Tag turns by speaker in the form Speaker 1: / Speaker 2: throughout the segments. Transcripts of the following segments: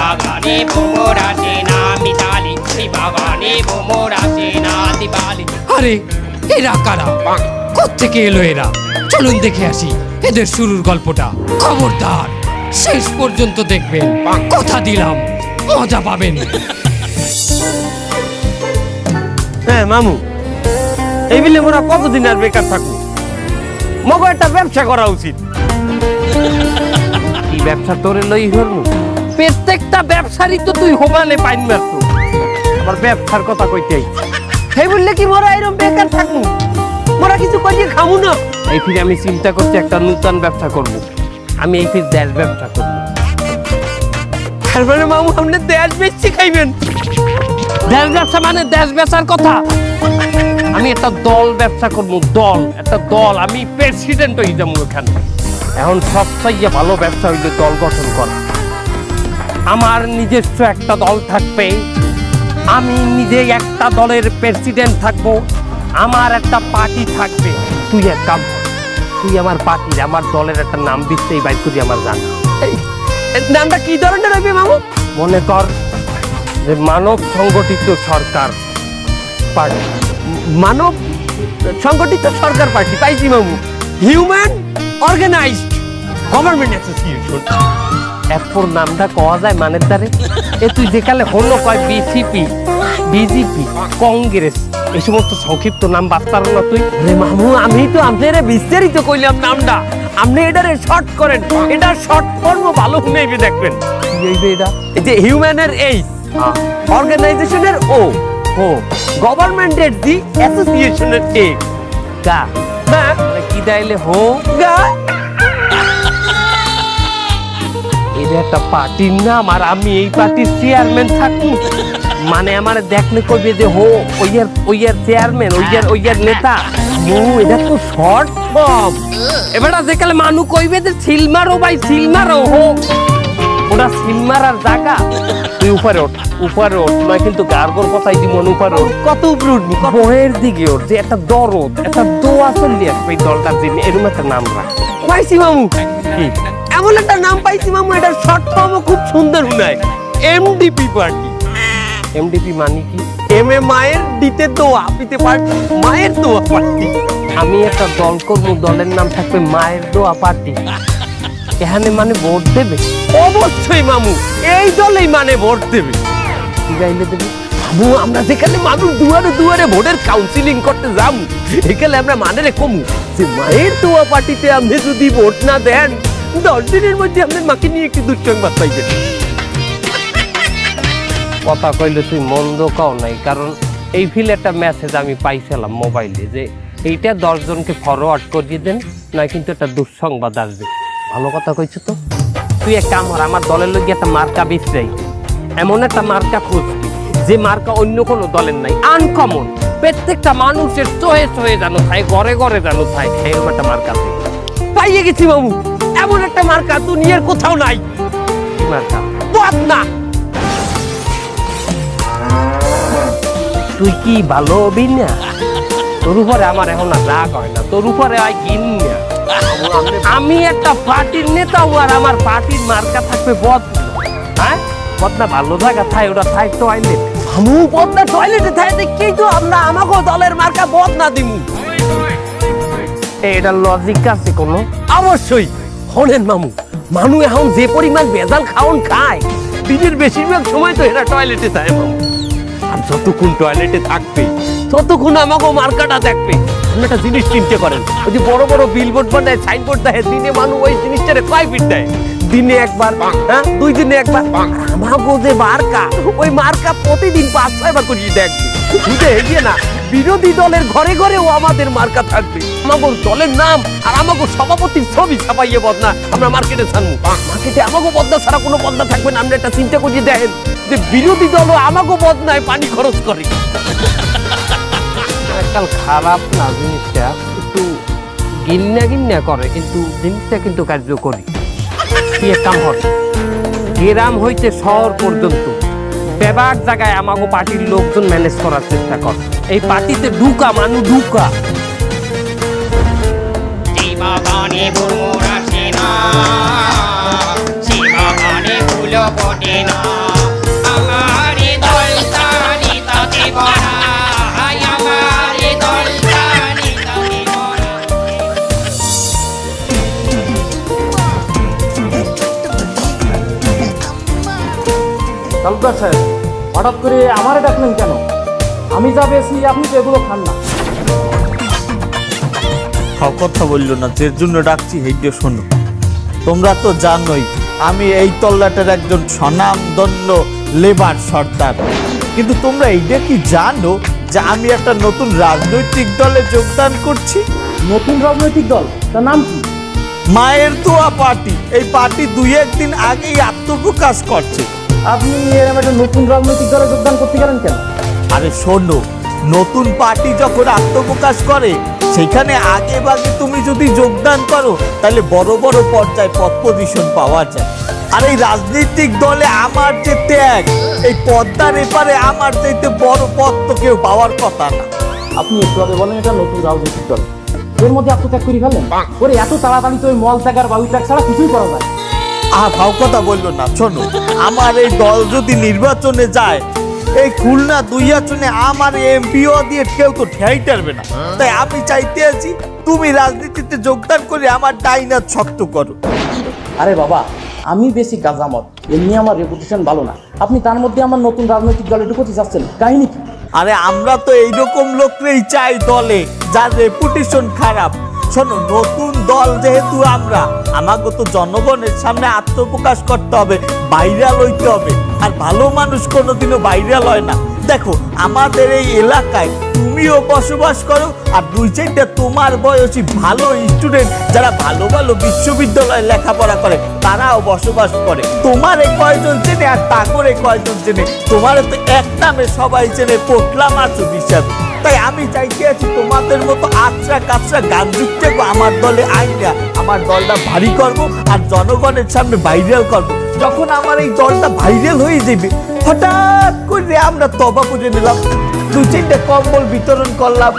Speaker 1: বাগানে ভ্রমর আসে না মিতালি, এই বাগানে ভ্রমর আসে না দিবালি।
Speaker 2: আরে এরা কারা? কোত্থেকে এলো এরা? চলুন দেখে আসি এদের শুরুর গল্পটা। খবরদার শেষ পর্যন্ত দেখবেন, কথা দিলাম মজা পাবেন।
Speaker 3: হ্যাঁ মামু, এই বিলে মোরা কতদিন আর বেকার থাকবো? মগো একটা ব্যবসা করা উচিত। কি ব্যবসা তোরে লই হরমু? প্রত্যেকটা ব্যবসারই তো তুই হোমালে পাইন মারতো, আবার ব্যবসার কথা কইতে সেই বললে কি মোরা এরকম বেকার থাকবো? মোরা কিছু করিয়ে খামু না। এই ফিরে আমি চিন্তা করছি একটা নতুন ব্যবসা করব। আমি এই ফির দেশ ব্যবসা করব। তারপরে মামু আপনি দেশ বেচছি খাইবেন? দেশ ব্যবসা মানে দেশ বেচার কথা। আমি একটা দল ব্যবসা করবো, দল, একটা দল। আমি প্রেসিডেন্ট হয়ে যাবো ওখানে। এখন সবচেয়ে ভালো ব্যবসা হইলে দল গঠন করা। আমার নিজস্ব একটা দল থাকবে, আমি নিজে একটা দলের প্রেসিডেন্ট থাকবো, আমার একটা পার্টি থাকবে। তুই এক কাম, তুই আমার পার্টির, আমার দলের একটা নাম দিচ্ছেই বাইর করি আমার জান। নামটা কি ধরনের হবে মামু? মনে কর যে মানব সংগঠিত সরকার পার্টি। মানব সংগঠিত সরকার পার্টি পাইছি মামু। Human organised government association. এরপর নামটা কওয়া যায় মানের দ্বারে। এ তুই যেখানে হলো কয় বিসিপি, বিজেপি, কংগ্রেস, এই সমস্ত সংক্ষিপ্ত নাম বাস্তার না তুই? রে মামু, আমি তো আপনারে বিস্তারিত কইলাম নামটা, আপনি এটারে শর্ট করেন। এটা শর্ট ফর্ম ভালো শুনেইবে দেখবেন। কি হইবে এটা? এই যে হিউম্যানের এইচ, অর্গানাইজেশনের ও, ও গভর্নমেন্টের জি, অ্যাসোসিয়েশনের এ, গা না কি দাইলে হো গা। এটা একটা পার্টির নাম, আর আমি এই পার্টির চেয়ারম্যান থাকবো। মানে আমার দেখলে কইবে যে হো ওইয়ার চেয়ারম্যান, ওইয়ার নেতা। ও এটা তো শর্ট ফর্ম। এবারে যেকালে মানু কইবে যে সিলমারো ভাই, সিলমারো হো, ওটা সিলমারার জায়গা। তুই উপরে ওঠ, উপরে ওঠ নয় কিন্তু গার্গর কথাই দিব। উপরে ওঠ, কত উপরে উঠবি? বহের দিকে ওঠ, যে একটা দরদ, একটা দোয়া চললি আসবে এই দলটার জন্য। এরকম একটা নাম রাখ। পাইছি মামু, কি এমন একটা নাম পাইছি মামু, এটার শর্ট ফর্মও খুব সুন্দর শুনায়, এমডিপি পার্টি। এমডিপি মানে কি? এম এ মায়ের, ডিতে দোয়া, পিতে পার্টি, মায়ের দোয়া পার্টি। আমি একটা দল করবো, দলের নাম থাকবে মায়ের দোয়া পার্টি। এখানে মানে ভোট দেবে? অবশ্যই মামু, এই দলেই মানে ভোট দেবে। কি গাইলে দেবে? মামু আমরা যেখানে মানুষ দুয়ারে দুয়ারে ভোটের কাউন্সিলিং করতে যাবো, এখানে আমরা মানে রে কমু যে মায়ের দোয়া পার্টিতে আপনি যদি ভোট না দেন, 10 দিনের মধ্যে আপনার মাকে নিয়ে একটি দুঃসংবাদ পাইবেন। কথা কইলে তুই মন্দ কাও নাই, কারণ এই ফিল একটা মেসেজ আমি পাইছিলাম মোবাইলে যে এইটা 10 জনকে ফরওয়ার্ড করিয়ে দেন, নয় কিন্তু একটা দুঃসংবাদ আসবে। ভালো কথা কইছো তো। তুই এক কাম কর, আমার দলের লোক একটা মার্কা বিছরাই, এমন একটা মার্কা খুঁজবি যে মার্কা অন্য কোনো দলের নাই, আনকমন, প্রত্যেকটা মানুষের চোহে চোহে জানো থাকে, ঘরে ঘরে জানো থাকে, এরকম একটা মার্কা পাইয়ে গেছি বাবু। এমন একটা মার্কা দুনিয়ার কোথাও নাই। কি মার্কা? বদনা। তুই কি ভালো হবি না? তোর উপরে আমার এখন আর রাগ হয় না, তোর উপরে হয় ঘিন না। আমি একটা পার্টির নেতা, আর আমার পার্টির মার্কা থাকবে বদনা। হ্যাঁ, বদনা ভালো জায়গা থাই, ওটা থাই টয়লেট। আমি বদনা টয়লেটে থাই দেখেই তো আমরা আমাকে দলের মার্কা বদনা দিমু। এটা লজিক আছে কোনো? অবশ্যই। হলেন মামু, মানুষ এখন যে পরিমাণ ভেজাল খাওন খায়, দিনের বেশিরভাগ সময় তো এরা টয়লেটে থাকে মামু। আর যতক্ষণ টয়লেটে থাকবে ততক্ষণ আমাকে মার্কাটা দেখবে। আপনি একটা জিনিস চিন্তা করেন, ওই যে বড় বড় বিলবোর্ড বানায়, সাইনবোর্ড দেয়, দিনে মানুষ ওই জিনিসটারে কয় ফিট দেয়? দিনে একবার, হ্যাঁ 2 দিনে একবার। আমাকে যে মার্কা, ওই মার্কা প্রতিদিন 5-6 বার করে দেখবে। বুঝে এগিয়ে না, বিরোধী দলের ঘরে ঘরেও আমাদের মার্কা থাকবে। আমাকে দলের নাম আর আমাকে সভাপতির ছবি ছাপাইয়ে বদনা আমরা মার্কেটে ছাড়বো। মার্কেটে আমাকে বদনা ছাড়া কোনো বদনা থাকবে না। আপনি একটা চিন্তা করিয়ে দেখেন যে বিরোধী দলও আমাকে বদনায় পানি খরচ করে। একদম খারাপ না জিনিসটা, একটু গিন্না করে, কিন্তু জিনিসটা কিন্তু কার্যকরী। কি এক কাম হয়, গ্রাম হইতে শহর পর্যন্ত বেবার জায়গায় আমাকে পার্টির লোকজন ম্যানেজ করার চেষ্টা কর। এই পার্টিতে ঢুকা মানুষ ঢুকা।
Speaker 1: বাগানে ভ্রমর আসে না, সে বাগানে ফুল ফোটে না আমার দলটা নিতাতে ভরা আমার দলটা নিতাতে ভরা
Speaker 4: তালুকদার সাহেব, হঠাৎ করে আমারে ডাকলেন কেন? আমি যা বেশি আপনি তো এগুলো খান না।
Speaker 5: কথা বললো না, যে জন্য ডাকছি হেইটা শোনো। তোমরা তো জানোই আমি এই তল্লাটের একজন স্বনামধন্য লেবার সর্দার, কিন্তু তোমরা এইটা কি জানো যে আমি একটা নতুন রাজনৈতিক দলে যোগদান করছি?
Speaker 4: নতুন রাজনৈতিক দল, তার নাম কি?
Speaker 5: মায়ের দোয়া পার্টি। এই পার্টি 2-1 দিন আগেই আত্মপ্রকাশ করছে।
Speaker 4: আপনি এরকম একটা নতুন রাজনৈতিক দলে যোগদান করতে গেলেন কেন?
Speaker 5: আরে শোনো, নতুন পার্টি যখন আত্মপ্রকাশ করে সেখানে আগে ভাগে তুমি যদি যোগদান করো তাহলে বড় বড় পর্যায়ে পদ পজিশন পাওয়া যায়। আর এই রাজনৈতিক দলে আমার যে ত্যাগ, এই পদ্মার এপারে আমার চাইতে বড় পদ তো কেউ পাওয়ার কথা না।
Speaker 4: আপনি একটু আগে বলেন এটা নতুন রাজনৈতিক দল, এর মধ্যে আত্মত্যাগ করে ফেললেন? ওরে এত তাড়াতাড়ি তো ওই মল ত্যাগ আর বায়ু ত্যাগ ছাড়া কিছুই করা যায়।
Speaker 5: ভাও কথা বললো না। শোনো, আমার এই দল যদি নির্বাচনে যায়, এই খুলনা 2 আসনে আমার এমপিও দিয়ে কেউ তো ঠেয়াই টারবে না। তাই আমি চাইতে আছি তুমি রাজনীতিতে যোগদান করে আমার ডাইনাত শক্ত করো।
Speaker 4: আরে বাবা, আমি বেশি গাজামত, এমনি আমার রেপুটেশন ভালো না, আপনি তার মধ্যে আমার নতুন রাজনৈতিক দলে ঢুকতে চাচ্ছেন, কাহিনী কি?
Speaker 5: আরে আমরা তো এইরকম লোককেই চাই দলে যার রেপুটেশন খারাপ। শোনো, নতুন দল যেহেতু আমরা, আমাকে তো জনগণের সামনে আত্মপ্রকাশ করতে হবে, ভাইরাল হইতে হবে। আর ভালো মানুষ কোনোদিনও ভাইরাল হয় না। দেখো, আমাদের এই এলাকায় তুমিও বসবাস করো, আর 2-4টা তোমার বয়সী ভালো স্টুডেন্ট যারা ভালো ভালো বিশ্ববিদ্যালয়ে লেখাপড়া করে তারাও বসবাস করে। তোমার এই কয়জন চেনে আর তাগরে কয়জন চেনে? তোমার তো এক নামে সবাই চেনে, পোটলা মাছ বিশ্বাস। তাই আমি চাইতে আছি তোমাদের মতো আচ্ছা কাছরা গান যুক্ত আমার দলে আইনা আমার দলটা ভারী করব আর জনগণের সামনে ভাইরাল করব। যখন আমার এই দলটা ভাইরাল হয়ে যাবে, হঠাৎ করে আমরা তবা করে নিলাম, 2-4টা কম্বল বিতরণ করলাম,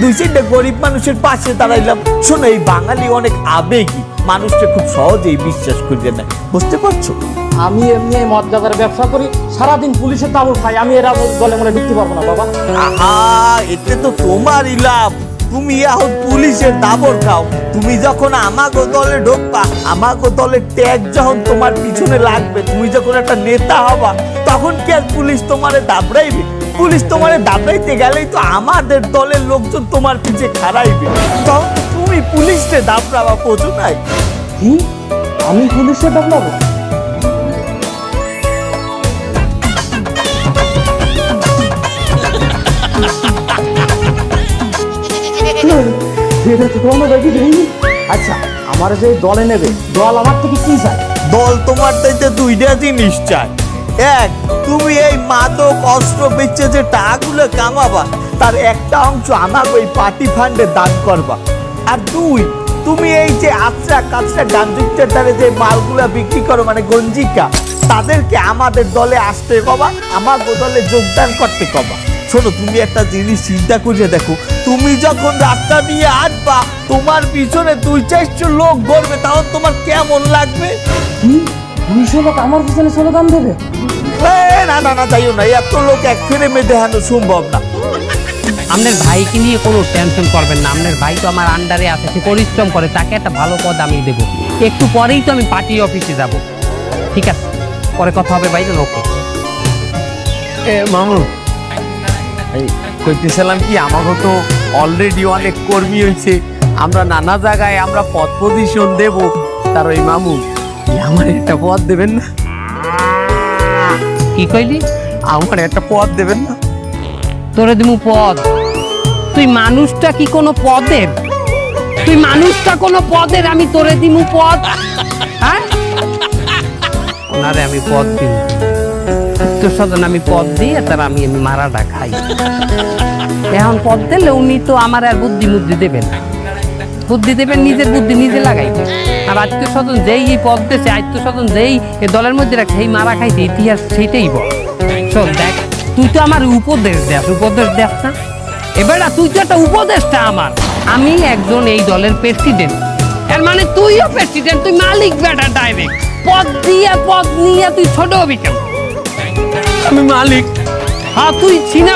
Speaker 5: 2-4টা গরিব মানুষের পাশে দাঁড়াইলাম। শোনো, এই বাঙালি অনেক আবেগী, মানুষকে খুব সহজেই বিশ্বাস করিয়ে নেয়, বুঝতে পারছো?
Speaker 4: আমি এমনি মদ গাঁজার ব্যবসা করি, সারাদিন পুলিশের তাবড় খাই, আমি এরা দলে মনে ঢুকতে পারবো না বাবা।
Speaker 5: আহা, এতে তো তোমারই লাভ। তুমি এখন পুলিশের দাবর খাও। তুমি যখন আমাগো দলে ঢুকবা, আমাগো দলের ট্যাগ যখন তোমার পিছনে লাগবে, তুমি যখন একটা নেতা হবা, তখন কি আর পুলিশ তোমারে দাবড়াইবে? পুলিশ তোমারে দাবড়াইতে গেলেই তো আমাদের দলের লোকজন তোমার পিছে খাড়াইবে, তখন তুমি পুলিশকে দাবড়াবা, বোঝো নাই?
Speaker 4: কি? আমি পুলিশের ডাকলাবো? আচ্ছা, আমার যে দলে নেবে, দল আমার থেকে কি চায়?
Speaker 5: দল তোমার চাইতে 2টা জিনিস চায়। এক, তুমি এই মাদক অস্ত্র বেচে যে টাকাগুলো কামাবা তার একটা অংশ আমার ওই পার্টি ফান্ডে দান করবা। আর 2, তুমি এই যে আচ্ছা কাছরা গাঞ্জুকটার দ্বারা যে মালগুলা বিক্রি করো, মানে গঞ্জিকা, তাদেরকে আমাদের দলে আসতে কবা, আমার দলে যোগদান করতে কবা। শোনো, তুমি একটা জিনিস চিন্তা করে দেখো, তুমি যখন রাস্তা দিয়ে আসবা, তোমার পিছনে 2-400 লোক ঘুরবে, তখন তোমার কেমন লাগবে?
Speaker 4: কি 200 লোক আমার পিছনে স্লোগান দেবে?
Speaker 5: না না না, যাইও না, এত লোক এক ফ্রেমে দেখানো সম্ভব না।
Speaker 1: আপনার ভাইকে নিয়ে কোনো টেনশন করবেন না, আপনার ভাই তো আমার আন্ডারে আছে, সে পরিশ্রম করে, তাকে একটা ভালো পদ আমি দেবো। একটু পরেই তো আমি পার্টি অফিসে যাব। ঠিক আছে, পরে কথা হবে ভাই। ওকে
Speaker 3: মামু, এই কইতেছিলাম কি, আমাকে তো অলরেডি অনেক কর্মী হয়েছে, আমরা নানা জায়গায় আমরা পদ পজিশন দেব। তার ওই মামু, আমার একটা পদ দেবেন না?
Speaker 1: কি কইলি?
Speaker 3: আমার একটা পদ দেবেন না?
Speaker 1: তোরে দিমু পদ? তুই মানুষটা কি কোনো পদের? তুই মানুষটা কোনো পদের? আমি তোরে দিমু পদ? হ্যাঁ, ওনারে আমি পদ দিব, আত্মস্বজন আমি পদ দিয়ে তার আমি মারাটা খাই। এখন পদ দিলে উনি তো আমার আর বুদ্ধি মুদ্ধি দেবেন, বুদ্ধি দেবেন, নিজের বুদ্ধি নিজে লাগাইবে। আর আত্মস্বজন যেই এই পদ দিয়েছে, আত্মস্বজন যেই এই দলের মধ্যে রাখে, সেই মারা খাইছে, ইতিহাস সেইটাই বল। শোন দেখ, তুই তো আমার উপদেশ দেখ না, এবার তুই তো একটা উপদেশটা আমার। আমি একজন এই দলের প্রেসিডেন্ট, এর মানে তুইও প্রেসিডেন্ট, তুই মালিক বেটা ডাইরেক্ট। পদ নিয়ে তুই ছোট হবি কেন?
Speaker 3: আমি মালিক।
Speaker 1: হ্যাঁ তুই চিনা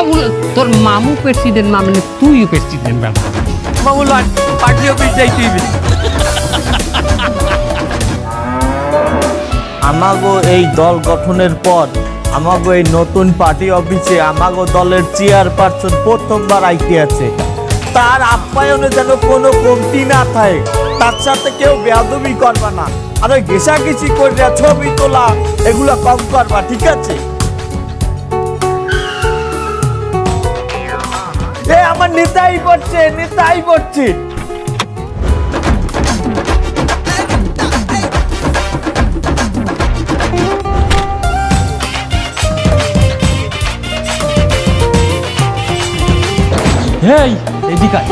Speaker 1: তোর মামু প্রেসিডেন্ট না মানে তুইও প্রেসিডেন্ট বেটা।
Speaker 3: মামুল পার্টি অফিস যাইতে হইবে।
Speaker 5: আমাগো এই দল গঠনের পর আমাগো এই নতুন পার্টি অফিসে আমাগো দলের চেয়ারপারসন প্রথমবার আইতে আছে। তার আপ্যায়নে যেন কোনো কমতি না থাকে, তার সাথে কেউ বেয়াদবি করবা না, আর ওই ঘেঁষাঘেঁষি করে ছবি তোলা এগুলো কম করবা, ঠিক আছে? এ আমার নেতাই পড়ছে।
Speaker 4: হেই এদিকে আয়।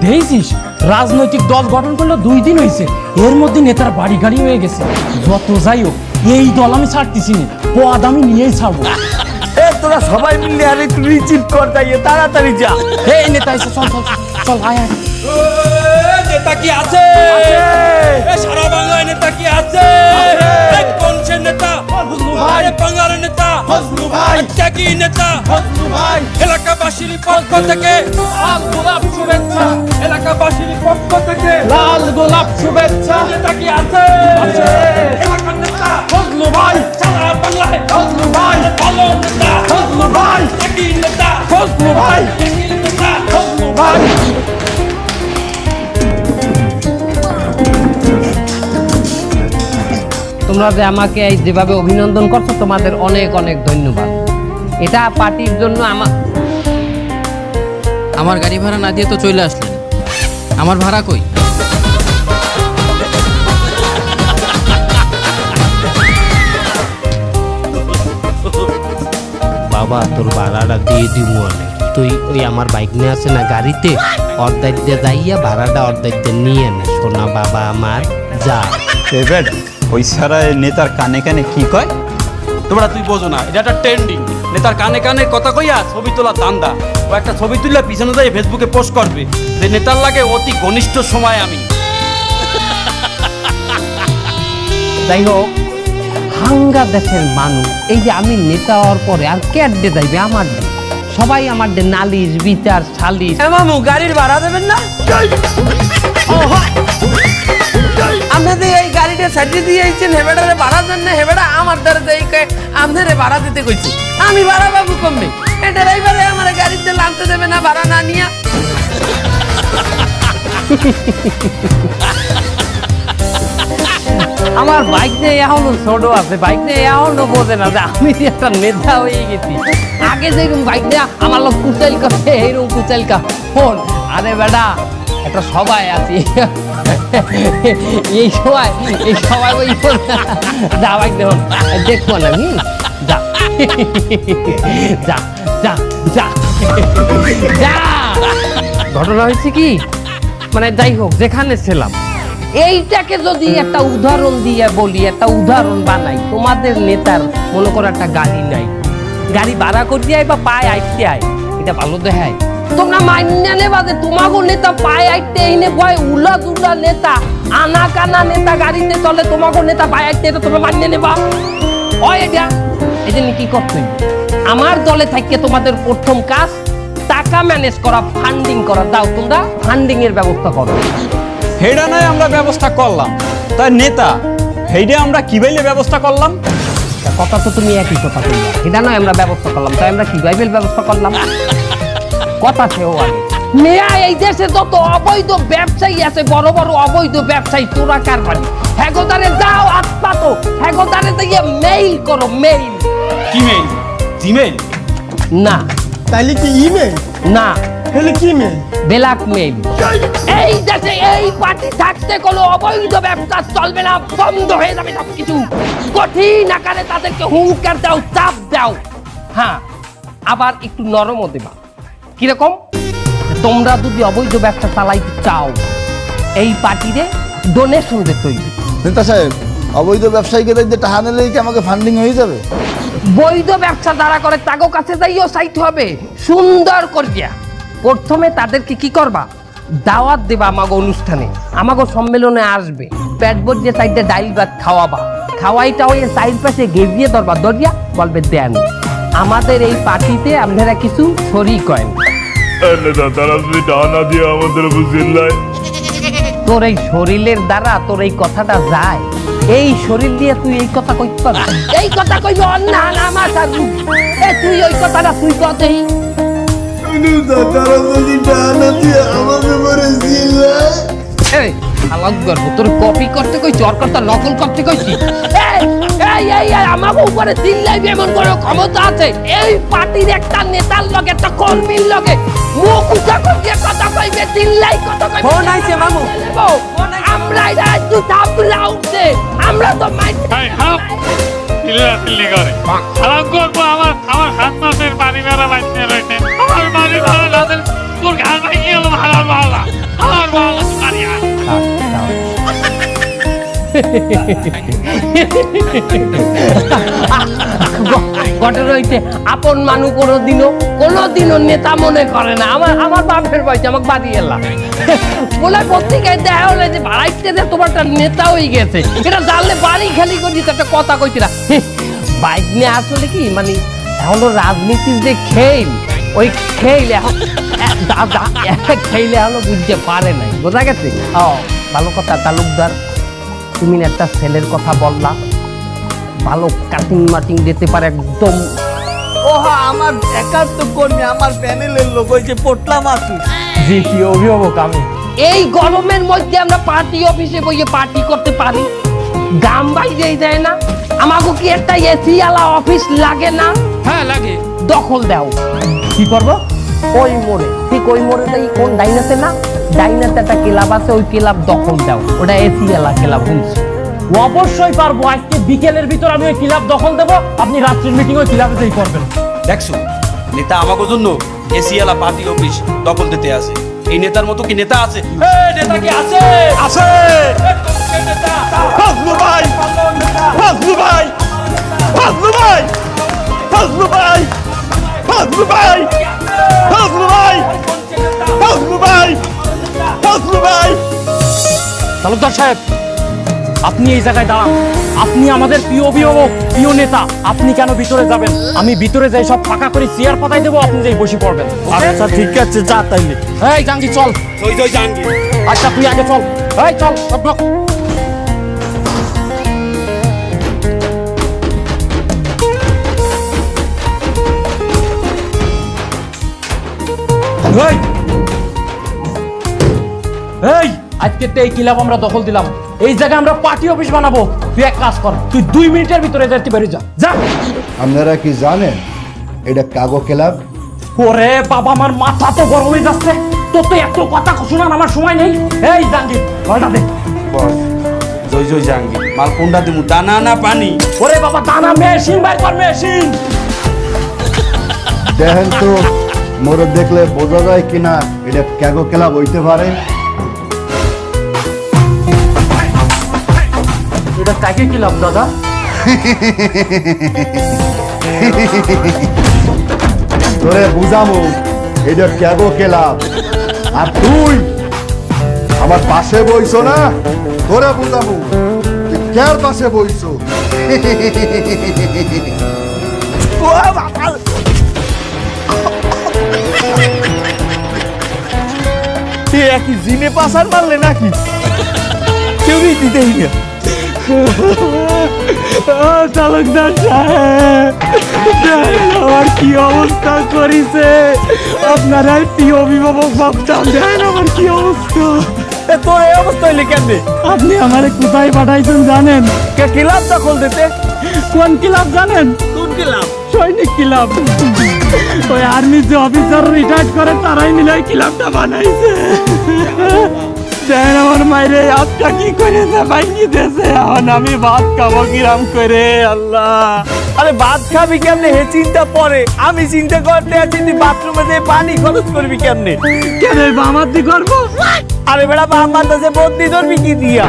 Speaker 4: দেখছিস রাজনৈতিক দল গঠন করলো 2 দিন হয়েছে, এর মধ্যে নেতার বাড়ি গাড়ি হয়ে গেছে। যত যাই হোক এই দল আমি ছাড়তেছি না, পদ আমি নিয়েই ছাড়বো।
Speaker 5: এ তোরা সবাই মিলে আরে তুই রিচিভ কর, যাইয়ে তাড়াতাড়ি যা।
Speaker 4: এই নেতা এসে চল চল চল আয় আয়।
Speaker 6: নেতা কি আছে? সারা বাংলায় নেতা কি আছে? কোন সে নেতা? আরে বাংলার নেতা কি নেতা? এলাকাবাসীর পক্ষ থেকে লাল গোলাপ শুভেচ্ছা, এলাকাবাসীর পক্ষ থেকে
Speaker 4: লাল গোলাপ শুভেচ্ছা।
Speaker 6: নেতা কি আছে? এলাকার নেতা
Speaker 4: ফজলু ভাই,
Speaker 6: সারা বাংলায়
Speaker 4: ফজলু ভাই,
Speaker 6: ভালো নেতা
Speaker 4: ফজলু ভাই,
Speaker 6: কি নেতা?
Speaker 4: ফজলু ভাই,
Speaker 6: নেতা
Speaker 4: ফজলু ভাই।
Speaker 1: তোমরা যে আমাকে এই যেভাবে অভিনন্দন করছো তোমাদের অনেক অনেক ধন্যবাদ। এটা পার্টির জন্য
Speaker 7: আমার গাড়ি ভাড়া না দিয়ে তো চলে আসলেন, আমার ভাড়া কই?
Speaker 8: বাবা তোর ভাড়াটা দিয়ে দিব অনেক। তুই ওই আমার বাইক নিয়ে আছে না গাড়িতে, অর্ধেক দিয়ে যাইয়া ভাড়াটা অর্ধেক দিয়ে নিয়ে নে সোনা বাবা আমার, যা।
Speaker 9: এবার ওই সারা নেতার কানে কানে কি কয়?
Speaker 6: তোমরা তুই বোঝো না, এটা একটা ট্রেন্ডিং। নেতার কানে কানে কথা কইয়া ছবি তোলা দান্দা। ও একটা ছবি তুললে পিছনে যাই ফেসবুকে পোস্ট করবে যে নেতার লাগে অতি ঘনিষ্ঠ সময় আমি।
Speaker 1: যাই হোক হাঙ্গা দেশের মানুষ এই যে আমি নেতা হওয়ার পরে আর ক্যাডে যাইবে আমার দে। সবাই আমার দে নালিশ বিচার সালিশ।
Speaker 3: মামু গাড়ির ভাড়া দেবেন না? আপনাদের এই গাড়িটা সাজিয়ে দিয়েছেন হেবেডারে ভাড়া দেন না? হেবেডা আমার দ্বারা যাই আমাদের ভাড়া দিতে কইছি, আমি ভাড়া পাবো কমবে। এই ড্রাইভারে আমার গাড়িতে লানতে দেবে না ভাড়া না নিয়া।
Speaker 1: আমার বাইক নিয়ে এখনো ছোট আছে, বাইক নিয়ে এখনো বোঝে না যে আমি একটা নেতা হয়ে গেছি। আগে যেরকম বাইক নিয়ে আমার লোক কুচাইল করে এইরকম কুচাইল কা ফোন। আরে বেটা একটা সবাই আছি, এই সবাই ওই যা বাইক দেখুন দেখবো না আমি, যা যা যা যা যা। ঘটনা হয়েছে কি, মানে যাই হোক যেখানে ছিলাম এইটাকে যদি একটা উদাহরণ দিয়ে বলি, একটা উদাহরণ বানাই, তোমাদের নেতার মনে করো একটা গাড়ি নাই, গাড়ি ভাড়া করতে আয় বা পায়ে আইতে আয়, এটা ভালো দেখায়? তোমরা মাইনে নেবা যে তোমাকে নেতা পায়ে আইতে এনে ভয় উলা দুলা নেতা আনা কানা নেতা গাড়িতে চলে, তোমাকে নেতা পায়ে আইতে এটা তোমরা মাইনে নেবা? হয় এটা এই জন্য কি করতে হইবে? আমার দলে থাকতে তোমাদের প্রথম কাজ টাকা ম্যানেজ করা, ফান্ডিং করা। দাও তোমরা ফান্ডিং এর ব্যবস্থা করো।
Speaker 9: হেডা নয় আমরা ব্যবস্থা করলাম, তাই নেতা হেডে আমরা কি বাইলে ব্যবস্থা করলাম?
Speaker 1: কথা তো তুমি একই কথা বললা, এটা নয় আমরা ব্যবস্থা করলাম, তাই আমরা কি বাইবেল ব্যবস্থা করলাম? কথা সেও আগে মেয়া এই দেশে যত অবৈধ ব্যবসায়ী আছে, বড় বড় অবৈধ ব্যবসায়ী তোরা কারবারি, হেগোদারে যাও আত্মাতো, হেগোদারে দিয়ে মেইল করো, মেইল।
Speaker 6: কি মেইল? জিমেইল?
Speaker 1: না
Speaker 4: তাইলে কি ইমেল?
Speaker 1: না
Speaker 4: তাহলে কি মেল?
Speaker 1: Black mail. এই দেশে এই পার্টি থাকতে কোনো অবৈধ ব্যবসা চলবে না, বন্ধ হয়ে যাবে সবকিছু। কঠিন আকারে তাদেরকে হুঙ্কার দাও, চাপ দাও। হ্যাঁ আবার একটু নরমও দেবা। কিরকম? তোমরা যদি অবৈধ ব্যবসা চালাইতে চাও এই পার্টিরে ডোনেশন দিতে হইবে।
Speaker 10: নেতা সাহেব, অবৈধ ব্যবসায়ীকে দেখতে টাকা নিলেই কি আমাকে ফান্ডিং হয়ে যাবে?
Speaker 1: বৈধ ব্যবসা যারা করে তাগো কাছে যাইও চাইতে হবে সুন্দর করিয়া। প্রথমে তাদেরকে কি করবা? দাওয়াত দেবা, আমাগো অনুষ্ঠানে আমাগো সম্মেলনে আসবে, পেট ভরিয়ে চাইতে ডাইল ভাত খাওয়াবা, খাওয়াই টাওয়াই সাইড পাশে গেজিয়ে ধরবা দরিয়া বলবে দেন আমাদের এই পার্টিতে আপনারা কিছু শরিক করেন। তোর এই শরীরের দ্বারা তোর এই কথাটা যায়, এই শরীর দিয়ে তুই এই কথা কইতে পারবি? এই কথা কইবি না না মাথা তুই ওই কথাটা তুই কতেই এই আলাদ গর্ব তোর কপি করতে কইছি ওর কথা নকল করতে কইছি। এই এই এই আমাকে উপরে চিল্লাইবি এমন কোনো ক্ষমতা আছে? এই পার্টির একটা নেতার লগে একটা কর্মীর লগে মুখ উঁচা করে কথা কইবে, চিল্লাই কথা কইবে। ফোন আইছে মামু, আমরা এটা একটু চাপলা উঠছে, আমরা তো মাইতে
Speaker 6: চিল্লি করে সালাম করবো। আমার হাত মাসের বাড়ি মেরা বাঁচতে রয়েছে, আমার বাড়ি ভালো না তোর ঘর ভাই গেল ভালো ভালো আমার ভালো বাড়ি
Speaker 1: ঘটনা হইতে আপন মানুষ কোনোদিনও নেতা মনে করে না। আমার বাপের বয়সে আমাকে বাড়ি এলাম বলে পত্রিকায় দেখা হলে যে বাড়াইতে যে তোমার নেতা হয়ে গেছে, এটা জানলে বাড়ি খালি করি একটা কথা কইছিল। বাইক নিয়ে আসলে কি মানে এখনো রাজনীতির যে খেল, ওই খেল খেলে এখনো বুঝতে পারে নাই, বোঝা গেছে? ও ভালো কথা তালুকদার, তুমি একটা ছেলের কথা বললা, ভালো কাটিং মাটিং দিতে পারে একদম।
Speaker 5: ওহা আমার একার তো কর্মী, আমার প্যানেলের লোক ওই যে পোটলা মাসু।
Speaker 4: জি কি অভিভাবক আমি।
Speaker 1: এই গরমের মধ্যে আমরা পার্টি অফিসে বইয়ে পার্টি করতে পারি? গাম বাইরেই যায় না? আমাকে কি একটা এসি আলা অফিস লাগে না?
Speaker 2: হ্যাঁ লাগে।
Speaker 1: দখল দাও।
Speaker 4: কি করবো?
Speaker 1: ওই মোড়ে, ঠিক ওই মোড়ে কোন ডাইনাতে না, ডাইনাতে একটা ক্লাব আছে, ওই ক্লাব দখল দাও, ওটা এসি আলা ক্লাব।
Speaker 4: অবশ্যই পারবো। আজকে বিকেলের ভিতর আমি ওই ক্লাব দখল দেবো, আপনি রাত্রির মিটিং ওই ক্লাবেতেই করবেন।
Speaker 6: দেখছো নেতা আমাকে জন্য এসিয়ালা পার্টি অফিস দখল দিতে আছে। এই নেতার মতো কি নেতা আছে? নেতা কি আছে? আছে ফজলু ভাই, ফজলু ভাই, ফজলু ভাই, ফজলু ভাই, ফজলু ভাই, ফজলু ভাই, ফজলু ভাই, ফজলু ভাই।
Speaker 4: তালুকদার সাহেব, আপনি এই জায়গায় দাঁড়ান। আপনি আমাদের প্রিয় অভিভাবক, প্রিয় নেতা, আপনি কেন ভিতরে যাবেন? আমি ভিতরে যাই সব ফাঁকা করে চেয়ার পাতাই দেবো, আপনি যাই বসে পড়বেন।
Speaker 5: আচ্ছা ঠিক আছে, যা তাইলে।
Speaker 4: এই জাঙ্গি চল।
Speaker 6: জয় জয় জাহাঙ্গীর।
Speaker 4: আচ্ছা তুই আগে চল। এই চল সব লোক। এই এই আজকে তো এই ক্লাব আমরা দখল দিলাম, এই জায়গায় আমরা পার্টি অফিস বানাবো। তুই এক কাজ কর, তুই 2 মিনিটের ভিতরে যেতে পারি, যা যা।
Speaker 10: আপনারা কি জানেন এটা কাগো ক্লাব?
Speaker 4: ওরে বাবা, আমার মাথা তো গরম হয়ে যাচ্ছে। তোর তো এত কথা শোনার আমার সময় নেই। এই জাঙ্গির বলটা দে।
Speaker 6: বস জয় জয় জাহাঙ্গীর। মাল কোনটা দিমু, দানা না পানি?
Speaker 4: ওরে বাবা, দানা মেশিন বাই কর, মেশিন।
Speaker 10: দেখেন তো মোর দেখলে বোঝা যায় কিনা এটা কাগো ক্লাব হইতে পারে।
Speaker 4: এটা কাকে ক্লাব দাদা?
Speaker 10: তোরে বুঝামু এটা কাগো ক্লাব। আর তুই আমার পাশে বইছো না, তোরে বুঝামু তুই কার পাশে বইছো।
Speaker 5: একই জিনে পাসার মারলে নাকি? কেউই দিতেই না।
Speaker 4: তালুকদার সাহেব, আমার কি অবস্থা করেছে? আপনারা কি অভিভাবক ভাবতাম, দেখেন আমার কি অবস্থা।
Speaker 5: তোর এই অবস্থা হইলে কেমনে?
Speaker 4: আপনি আমারে কোথায় পাঠাইছেন জানেন?
Speaker 5: ক্লাব দখল দিতে।
Speaker 4: কোন ক্লাব জানেন?
Speaker 5: কোন ক্লাব?
Speaker 4: সৈনিক ক্লাব। ওই আর্মি যে অফিসার রিটায়ার্ড করে তারাই মিলে ওই ক্লাবটা বানাইছে। দেখেন আমার মায়েরে আজটা কি করেছে, ভাঙ্গি দিয়েছে। এখন আমি ভাত খাবো কিরাম করে, আল্লাহ।
Speaker 5: আরে ভাত খাবি কেমনে হে চিন্তা পরে, আমি চিন্তা করতে আছি তুই বাথরুমে যে পানি খরচ করবি কেমনে?
Speaker 4: কেন বামাতি করবো?
Speaker 5: আরে বেড়া আমার কাছে বদলি ধরবি কি দিয়া?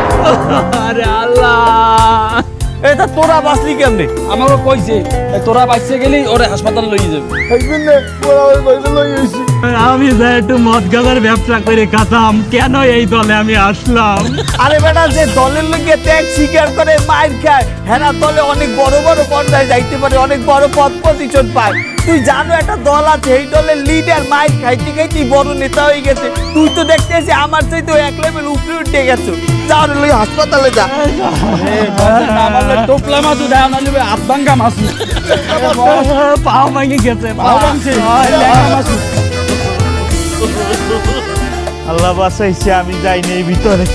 Speaker 4: আরে আল্লাহ,
Speaker 5: এটা তোরা বাঁচলি কেমনে?
Speaker 9: আমাকে কইছে তোরা বাইসে গেলি ওরে হাসপাতাল লই যাবে।
Speaker 4: আমি যাই একটু মদ গাজার ব্যবসা করে খাতাম, কেন এই দলে আমি আসলাম?
Speaker 5: আরে বেটা, যে দলের লোকে ত্যাগ স্বীকার করে মায়ের খায়, হ্যাঁ দলে অনেক বড় বড় পর্যায়ে যাইতে পারে, অনেক বড় পদ পজিশন পায়। তুই জানো একটা দল আছে, এই দলের লিডার মায়ের খাইতে খাইতে বড় নেতা হয়ে গেছে। তুই তো দেখতেছি আমার চাইতে এক লেভেল উপরে উঠে গেছো। যাও রে, লই হাসপাতালে যা।
Speaker 9: টোপলা মাছ দেয় না নেবে আতবাঙ্গা মাছ।
Speaker 4: পাও ভাঙে গেছে, পাও ভাঙছে।
Speaker 5: আল্লাহ বাঁচাইছে, আমি যাইনি এই ভিতরে।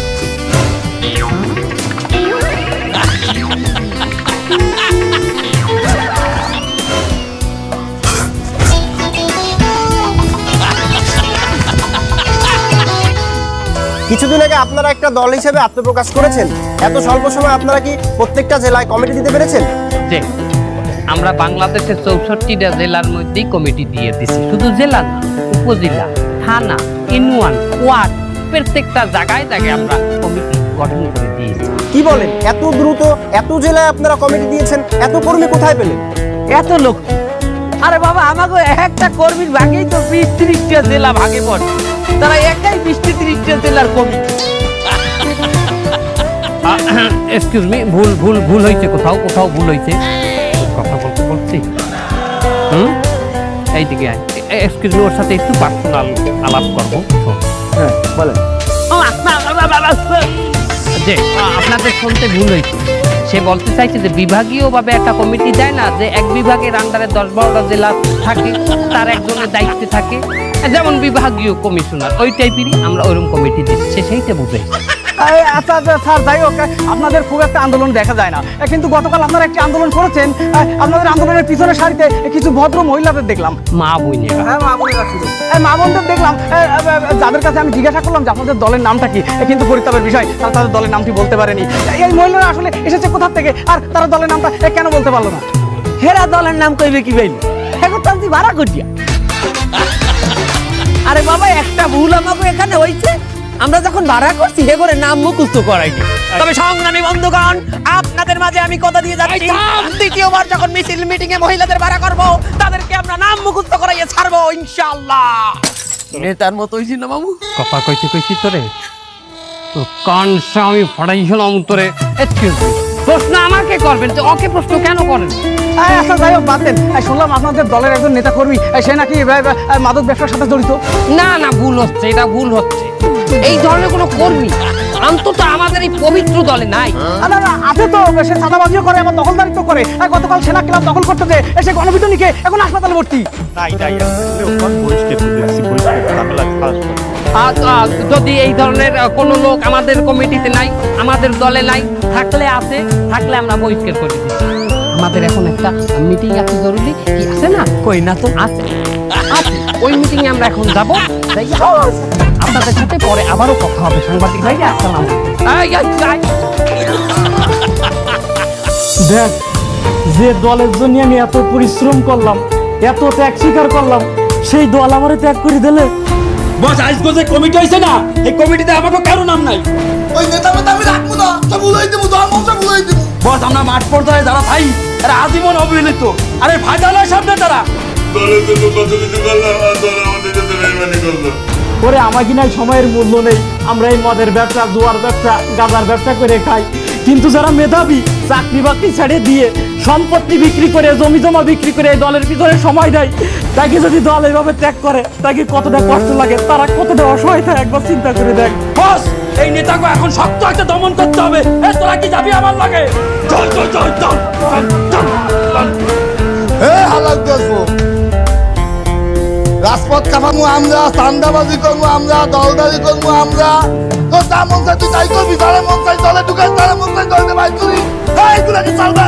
Speaker 11: কিছুদিন আগে আপনারা একটা দল হিসেবে আত্মপ্রকাশ করেছেন, এত স্বল্প সময় আপনারা কি প্রত্যেকটা জেলায় কমিটি দিতে পেরেছেন?
Speaker 1: যে আমরা বাংলাদেশের 64টা জেলার মধ্যেই কমিটি দিয়ে দিছি। শুধু জেলা না, উপজেলা, থানা, ইউনিয়ন, ওয়ার্ড, প্রত্যেকটা জায়গায় জায়গায় আমরা কমিটি গঠন করে দিয়েছি।
Speaker 11: কি বলেন, এত দ্রুত এত জেলায় আপনারা কমিটি দিয়েছেন? এত কর্মী কোথায় পেলেন?
Speaker 1: এত লোক, আরে বাবা, আমাকে একটা কর্মীর ভাগেই তো 20-30টা জেলা ভাগে পড়ে। তারা একাই 20-30টা জেলার কমিটি। এক্সকিউজ মি, ভুল হয়েছে, কোথাও ভুল হয়েছে। কথা বলছি এইদিকে এক্সকিউজ মি, ওর সাথে একটু পার্সোনাল আলাপ করবো।
Speaker 11: হ্যাঁ বলেন।
Speaker 1: যে আপনাদের শুনতে ভুল হয়েছে, সে বলতে চাইছে যে বিভাগীয়ভাবে একটা কমিটি দেয় না, যে এক বিভাগের আন্ডারে 10-12টা জেলা থাকে, তার একজনের দায়িত্বে থাকে, যেমন বিভাগীয় কমিশনার, ওই টাইপেরই আমরা ওইরকম কমিটি দিচ্ছি। সে সেইটা বুঝে।
Speaker 4: আচ্ছা স্যার, যাই হোক, আপনাদের খুব একটা আন্দোলন দেখা যায় না, কিন্তু গতকাল আপনারা একটি আন্দোলন করেছেন। আপনাদের আন্দোলনের পিছনে সারিতে কিছু ভদ্র মহিলাদের দেখলাম।
Speaker 1: মা বোনেরা,
Speaker 4: হ্যাঁ মা বোনেরা ছিল, মা বোনদের দেখলাম, যাদের কাছে আমি জিজ্ঞাসা করলাম যে আপনাদের দলের নামটা কি, কিন্তু পরিতাপের বিষয় তারা তাদের দলের নামটি বলতে পারেনি। এই মহিলারা আসলে এসেছে কোথা থেকে, আর তারা দলের নামটা কেন বলতে পারলো না?
Speaker 1: হেরা দলের নাম কইবে কি বাইল, এখন তো আমি ভাড়া করিয়া। আরে বাবা, একটা ভুল আমাকে এখানে হয়েছে, আমরা যখন ভাড়া করছি হে করে নাম মুখস্থ করাইনি। তবে সংগ্রামী বন্ধুগণ, আপনাদের মাঝে আমি কথা দিয়ে যাচ্ছি, দ্বিতীয়বার যখন মিছিল মিটিং এ মহিলাদের ভাড়া করব, তাদেরকে আমরা নাম মুখস্থ করাইয়ে ছাড়বো ইনশাআল্লাহ। নেতার মতো হইছি না মামু? কথা কইছি তোরে, তো কানসা আমি ফাড়াইছিলাম তোরে। এক্সকিউজ মি, প্রশ্ন আমাকে করবেন, তো ওকে প্রশ্ন কেন করেন?
Speaker 4: আচ্ছা যাই হোক, বাদ দেন। শুনলাম আপনাদের দলের একজন নেতা কর্মী, সে নাকি মাদক ব্যবসার সাথে জড়িত।
Speaker 1: না, ভুল হচ্ছে, এটা ভুল হচ্ছে। এই ধরনের কোনো কর্মী অন্তত আমাদের এই পবিত্র দলে নাই।
Speaker 4: না, আছে তো, সে চাঁদাবাজিও করে, আবার দখলদারিত্ব করে। গতকাল সেনা ক্লাব দখল করতে যে সে গণপিটুনিকে এখন হাসপাতালে ভর্তি।
Speaker 1: যদি এই ধরনের কোনো লোক আমাদের কমিটিতে নাই, আমাদের দলে নাই, থাকলে আমরা বহিষ্কার করে দিচ্ছি। আমাদের এখন একটা মিটিং আছে জরুরি, কি আছে না? কই না তো, আছে। ওই মিটিং এ আমরা এখন যাব। আপনাদের সাথে পরে আবারও কথা হবে। সাংবাদিক ভাইরা, আসসালাম।
Speaker 4: দেখ, যে দলের জন্য আমি এত পরিশ্রম করলাম, এত ত্যাগ স্বীকার করলাম, সেই দল আমারে ত্যাগ করে দিলে।
Speaker 6: বস, আজকে যে কমিটি হয়েছে না, এই কমিটিতে আমাকে কারো নাম নাই।
Speaker 10: ওই নেতা আমি রাখবো না, সব উলাই দেবো, দল মশা উলাই দেবো।
Speaker 6: বস, আমরা মাঠ পর্যায়ে যারা ভাই, এরা আজীবন অবহেলিত। আরে ফায়দালের সামনে তারা
Speaker 4: ওরে আমার কিনা সময়ের মূল্য নেই, আমরা এই মদের ব্যবসা, জুয়ার ব্যবসা, গাঁজার ব্যবসা করে খাই, কিন্তু যারা মেধাবী, চাকরি বাকরি ছেড়ে দিয়ে সম্পত্তি বিক্রি করে, জমি জমা বিক্রি করে এই দলের পিছনে সময় দেয়, তাকে যদি দল এইভাবে ত্যাগ করে, তাকে কতটা কষ্ট লাগে, তারা কতটা অসহায় থাকে, একবার চিন্তা করে দেখ।
Speaker 6: বস, এই নেতাকে এখন শক্ত একটা দমন করতে হবে। তোরা কি যাবি আমার লাগে? চল।
Speaker 10: হালাক আসবো, রাজপথ কাপামু আমরা, চান্দাবাজি করবো আমরা, দলদারি করবো আমরা। তো যা মন চাই তুই তাই করবি, তারা মন চাই দলে ঢুকাই, তারা মন চাই দলে বাইর করি। এইগুলা কি চলবে?